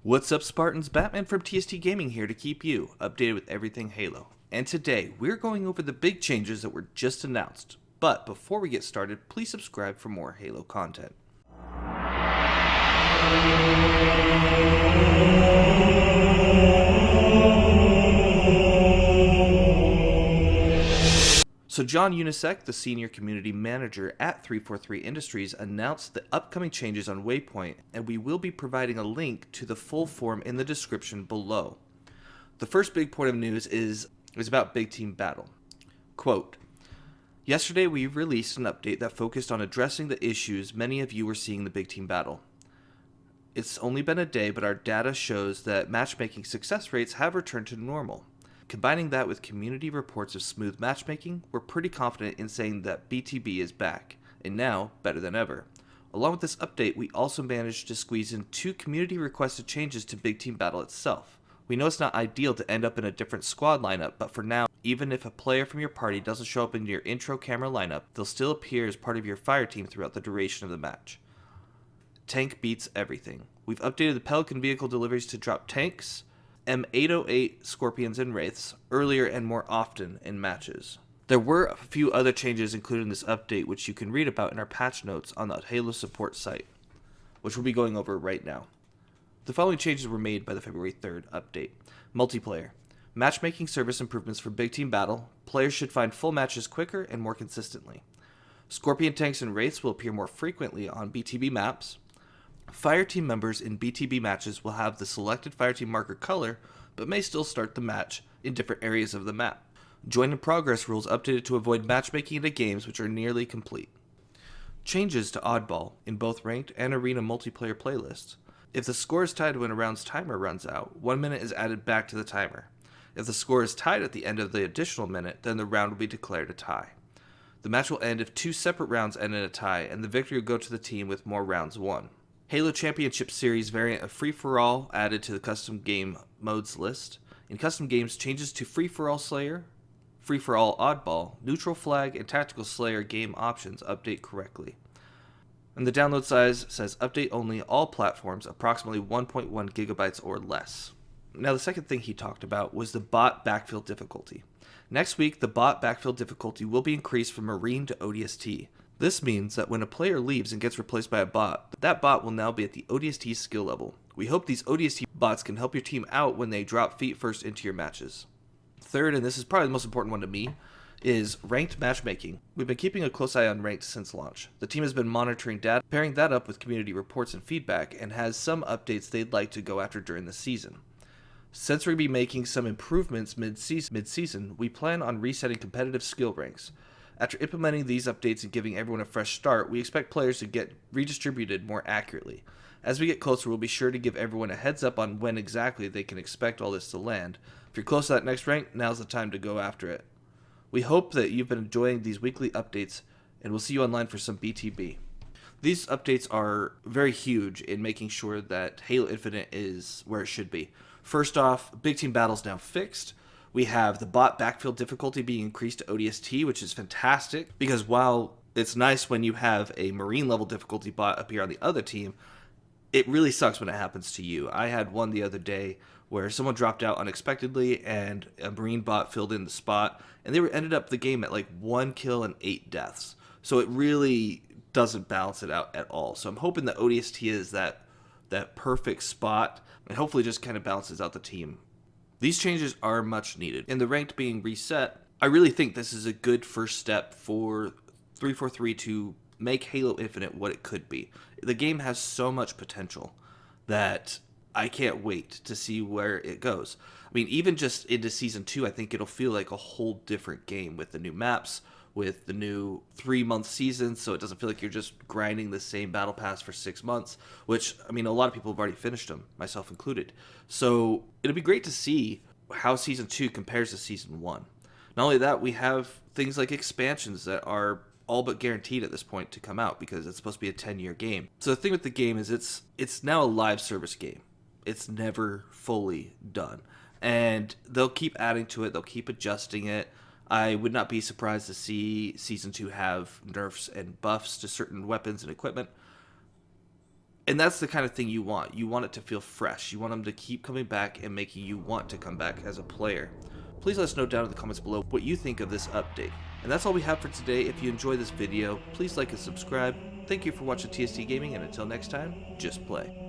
What's up, Spartans? Batman from TST Gaming here to keep you updated with everything Halo. And today, we're going over the big changes that were just announced. But before we get started, please subscribe for more Halo content. So John Unisek, the senior community manager at 343 Industries, announced the upcoming changes on Waypoint, and we will be providing a link to the full form in the description below. The first big point of news is about Big Team Battle. Quote, yesterday we released an update that focused on addressing the issues many of you were seeing in the Big Team Battle. It's only been a day, but our data shows that matchmaking success rates have returned to normal. Combining that with community reports of smooth matchmaking, we're pretty confident in saying that BTB is back, and now better than ever. Along with this update, we also managed to squeeze in 2 community-requested changes to Big Team Battle itself. We know it's not ideal to end up in a different squad lineup, but for now, even if a player from your party doesn't show up in your intro camera lineup, they'll still appear as part of your fire team throughout the duration of the match. Tank beats everything. We've updated the Pelican vehicle deliveries to drop tanks, M808 Scorpions and Wraiths earlier and more often in matches. There were a few other changes included in this update which you can read about in our patch notes on the Halo support site, which we'll be going over right now. The following changes were made by the February 3rd update. Multiplayer. Matchmaking service improvements for Big Team Battle. Players should find full matches quicker and more consistently. Scorpion tanks and Wraiths will appear more frequently on BTB maps. Fireteam members in BTB matches will have the selected fireteam marker color, but may still start the match in different areas of the map. Join in progress rules updated to avoid matchmaking into games which are nearly complete. Changes to Oddball in both ranked and arena multiplayer playlists. If the score is tied when a round's timer runs out, 1 minute is added back to the timer. If the score is tied at the end of the additional minute, then the round will be declared a tie. The match will end if 2 separate rounds end in a tie, and the victory will go to the team with more rounds won. Halo Championship Series variant of Free-For-All added to the custom game modes list. In custom games, changes to Free-For-All Slayer, Free-For-All Oddball, Neutral Flag, and Tactical Slayer game options update correctly. And the download size says update only, all platforms, approximately 1.1 gigabytes or less. Now the second thing he talked about was the bot backfill difficulty. Next week, the bot backfill difficulty will be increased from Marine to ODST. This means that when a player leaves and gets replaced by a bot, that bot will now be at the ODST skill level. We hope these ODST bots can help your team out when they drop feet first into your matches. Third, and this is probably the most important one to me, is ranked matchmaking. We've been keeping a close eye on ranked since launch. The team has been monitoring data, pairing that up with community reports and feedback, and has some updates they'd like to go after during the season. Since we'll be making some improvements mid-season, we plan on resetting competitive skill ranks. After implementing these updates and giving everyone a fresh start, we expect players to get redistributed more accurately. As we get closer, we'll be sure to give everyone a heads up on when exactly they can expect all this to land. If you're close to that next rank, now's the time to go after it. We hope that you've been enjoying these weekly updates, and we'll see you online for some BTB. These updates are very huge in making sure that Halo Infinite is where it should be. First off, Big Team Battle's now fixed. We have the bot backfill difficulty being increased to ODST, which is fantastic, because while it's nice when you have a Marine level difficulty bot appear on the other team, it really sucks when it happens to you. I had one the other day where someone dropped out unexpectedly and a Marine bot filled in the spot, and they ended up the game at like 1 kill and 8 deaths. So it really doesn't balance it out at all. So I'm hoping that ODST is that perfect spot, and hopefully just kind of balances out the team. These changes are much needed. And the ranked being reset, I really think this is a good first step for 343 to make Halo Infinite what it could be. The game has so much potential that I can't wait to see where it goes. I mean, even just into Season 2, I think it'll feel like a whole different game with the new maps, with the new 3-month season, so it doesn't feel like you're just grinding the same battle pass for 6 months, which, I mean, a lot of people have already finished them, myself included. So it'll be great to see how Season 2 compares to Season 1. Not only that, we have things like expansions that are all but guaranteed at this point to come out because it's supposed to be a 10-year game. So the thing with the game is it's now a live service game. It's never fully done. And they'll keep adding to it, they'll keep adjusting it. I would not be surprised to see Season 2 have nerfs and buffs to certain weapons and equipment. And that's the kind of thing you want. You want it to feel fresh. You want them to keep coming back and making you want to come back as a player. Please let us know down in the comments below what you think of this update. And that's all we have for today. If you enjoyed this video, please like and subscribe. Thank you for watching TST Gaming, and until next time, just play.